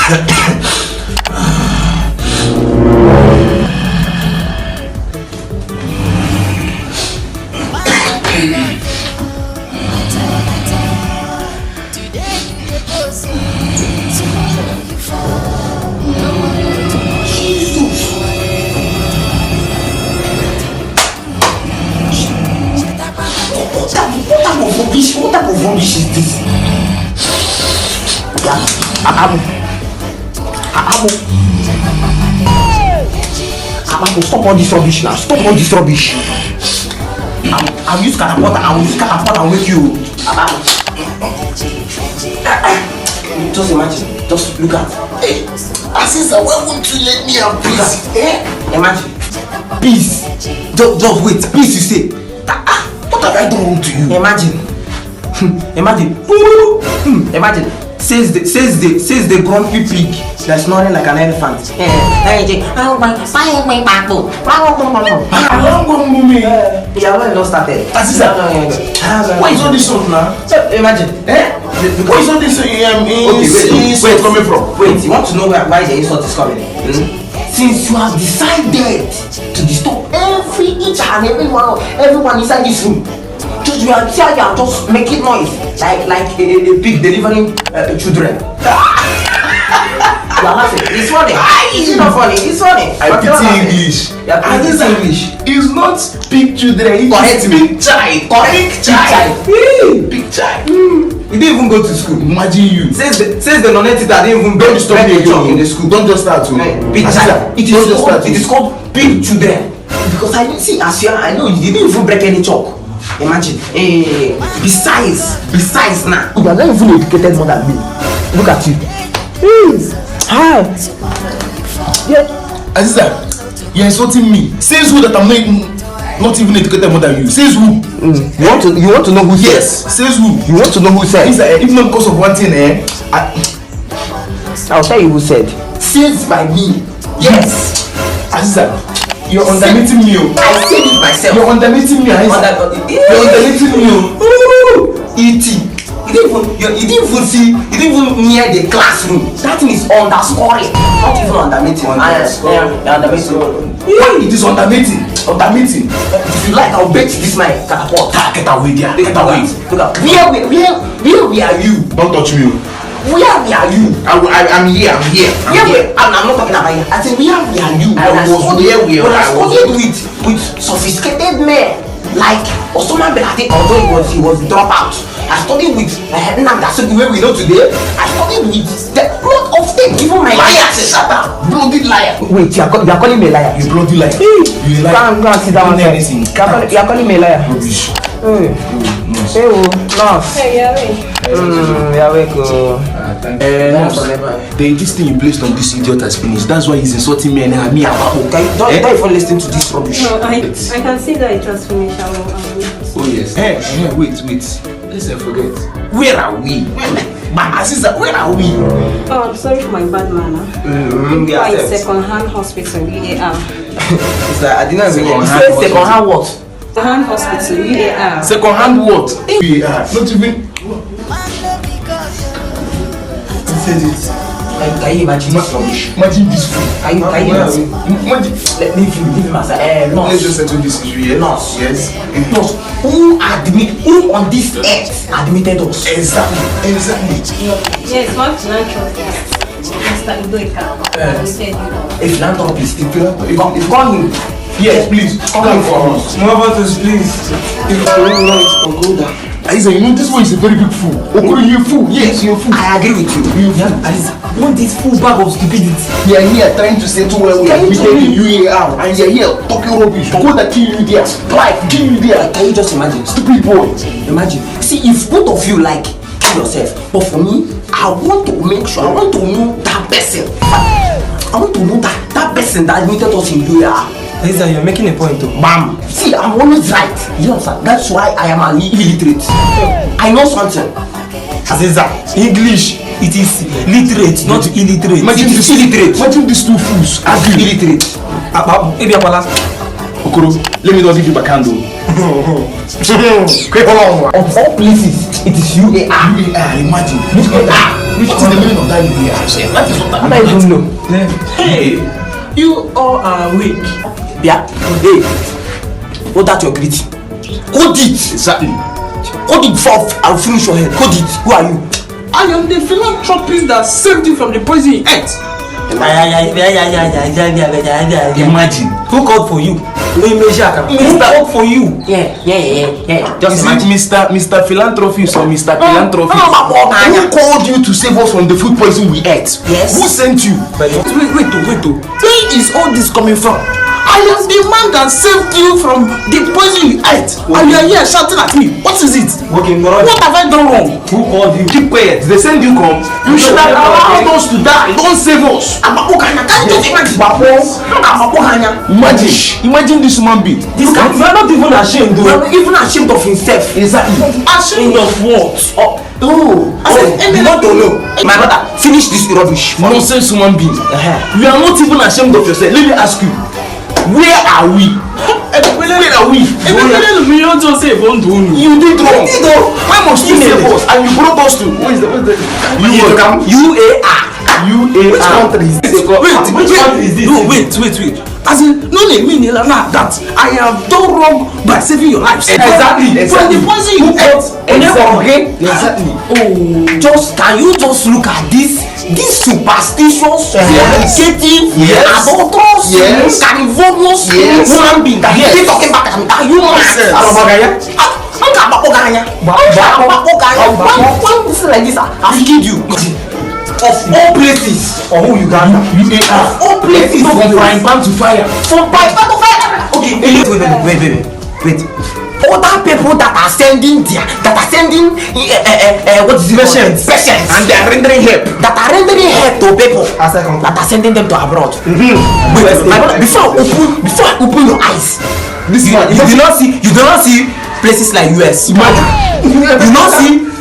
What type of rubbish is this? Abu, stop all this rubbish now. Stop all this rubbish. I'll use catapult. I'll use catapult and wake you. Just imagine. Just look at. Hey, Aziza, why won't you let me have peace? Imagine. Peace. Just wait. Peace, you say. What have I done wrong to you? Imagine. Imagine. Says the grumpy pig that's snoring like an elephant. Yeah, when it not started. Aziza, why is all this song now? Imagine. Where is all this insult coming from? Wait, you want to know why the insult is coming? Since you have decided to disturb each and everyone inside this room, just you are just making noise like a pig delivering children. You are laughing. It's funny. It's not funny. It's funny. I pity English. And this English. It's not big children. It's big child. Correct. Big child. You didn't even go to school. Imagine you. Says the non-native that didn't even Don't stop me in the school. Don't just start to. Big child. It is called big children. Because I didn't see as you are, I know you didn't even break any chalk. Imagine. Besides now, you are not even educated more than me. Look at you. Hi. Yeah. Aziza, you're insulting me. Says who that I'm not even educated more than you. Says who? You want to know who said? Yes. Says who? You want to know who said? If not because of one thing, I'll tell you who said. Says by me. Yes. Aziza, you're underrating me. I said it myself. You're underrating me. You're underrating me. E.T. You didn't even near the classroom. That thing is underscoring, not even underrating. Underrating. It is underrating. If you like, I'll bet this my catapult. Get away there. Get away. Look at where are you? Don't touch me. Where are you? I'm here. I'm not talking about you. I said where are you? I studied with sophisticated men like Osman Ben Laden, although he was drop out. I studied with Nnamdi where we know today. I studied with the lot of them. Even my liar says shut up. Bloody liar. Wait, you are calling me a liar? You bloody liar. You liar. Go and sit down. You are calling me a liar. Rubbish. Hey, nurse. Hey, Yeah, wake up. This thing you placed on this idiot has finished. That's why he's insulting me and me. Don't even listen to this rubbish. No, I can see that it was finished. Oh yes. Wait. Let's forget. Where are we? Aziza, where are we? Oh, I'm sorry for my bad manner. We are in second-hand hospital, UAR. It's like, I didn't even second-hand what? Second-hand hospital, UAR. Second-hand what? UAR. Not even. Can you imagine this rubbish? Imagine this fool. Can you imagine? Leave him as a nurse. Let's just settle this issue here. Nurse. Yes. Nurse. Who on this earth admitted us? Exactly. Yes, one philanthropist. Mr. Udoika. He said A philanthropist. If you call him. Yes, please. Come for us. Please. If you don't know it, or go down. Aziza, you know this one is a very big fool. Okoro, you're a fool. Yes, you're a fool. I agree with you. Aziza, want this full bag of stupidity? We are here trying to settle where we are admitted in UAR, and you're here talking rubbish. Go that kill you there. Like, kill you there. Can you just imagine? Stupid boy. Imagine. See, if both of you like kill yourself, but for me, I want to make sure. I want to know that person. I want to know that person that admitted us in UAR. Aziza, you're making a point though. Bam! See, I'm always right. You understand? That's why I am an illiterate. I know something. Aziza, English, it is literate, not illiterate. Imagine this illiterate. Imagine these two fools. Illiterate. Okoro, let me just give you back handle. Of all places, it is UAR. UAR, imagine. UAR. What is the meaning of that UAR? What is I don't even know. Hey, you all are weak. Yeah. Hey, hold that your greeting. Hold it. exactly? Hold it before I'll finish your head. Hold it. Who are you? I am the philanthropist that saved you from the poison you ate. Imagine. Who called for you? Who called for you? Yeah. Is it Mr. Philanthropist or Mr. Philanthropist? Who called you to save us from the food poison we ate? Yes. Who sent you? Wait. Where is all this coming from? I am the man that saved you from the poison you ate. And you are here shouting at me. What is it? Okay, What have I done wrong? who called you? Keep quiet. They send you come. You should have allowed us to die. Don't save us. Imagine this human being. This guy, you are not even ashamed though. You are not even ashamed of himself. Exactly. Ashamed of what? You want to know? My brother, finish this rubbish. Nonsense human being. You are not even ashamed of yourself. Let me ask you. Where are we? Where are we? You did wrong. Why must you save us? And you brought us to. What is the? UAR. Which country is this? Which country is this? No, wait. As in, no name mean that I have done wrong by saving your lives. Exactly. From the poison you ate. Exactly. Can you just look at this superstitious, fornicative, Yes. adulterous, Yes. carnivorous Yes. human being that Yes. keep talking back at me? That you Nonsense. One person like this, I've killed you. Of all places, or who Uganda? Of all places, From frying pan to fire. from fire to fire. Okay, wait. Other people that are sending what is it? Patients, And they are rendering help. that are rendering help to people that are sending them to abroad. Wait, my brother, before I open your eyes, you do not see places like US.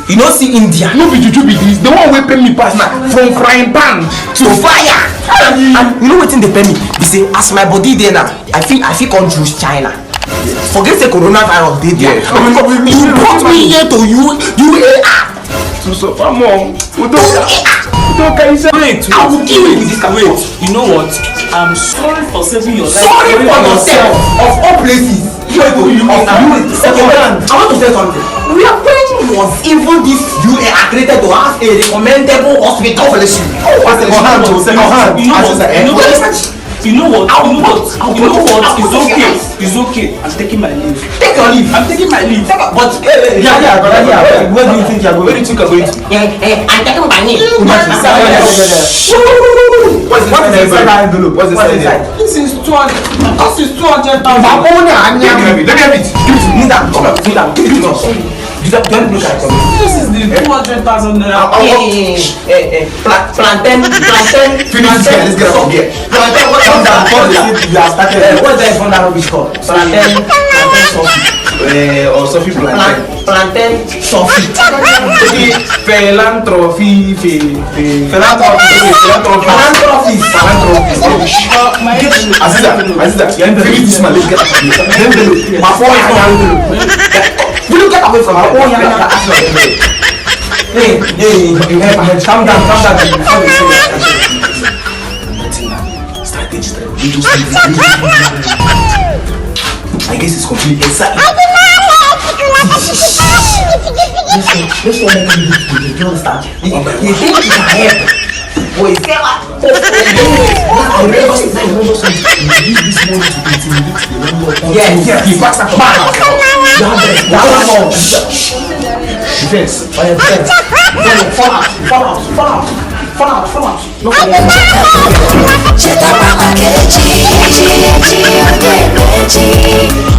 You don't see India. No be juju be this. The one wey pay me pass na from frying pan to fire. And you know wetin dey pay me be say as my body dey now, I fit come choose China. Forget the coronavirus dey there. You brought me here to UAR. So far more. Wait. I will kill you with this camera. You know what? I'm sorry for saving your life. Sorry for yourself of all places. I want to say something. When was even this UAR created to have a recommendable hospital? You know what? It's okay. I'm taking my leave. Take your leave. I'm taking my leave. But Where do you think you are going? Where do you think you are going to? I'm taking my leave. What's inside? This is 200,000. Let me have it. Kneel down. Give it to us. Don't look at me. This is the 200,000 naira. Plantain. Finish this guy. Let's get out of here. Plantain. You have started. What's that phone that rubbish called? Plantain Sophie. Or Sophie Plantain. Plantain Sophie. Philanthropy. Aziza, finish this man. Let's get out of here. My phone will you get away from my phone? Hey, calm down. I guess it's completely exciting. Let's not make you understand. You think you can help? Boy, it's there. Yes. He backs up. Defense. Fall out. No, Você tá pra aquele dia, não tem noite,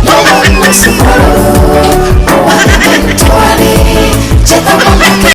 não, não, não se parou.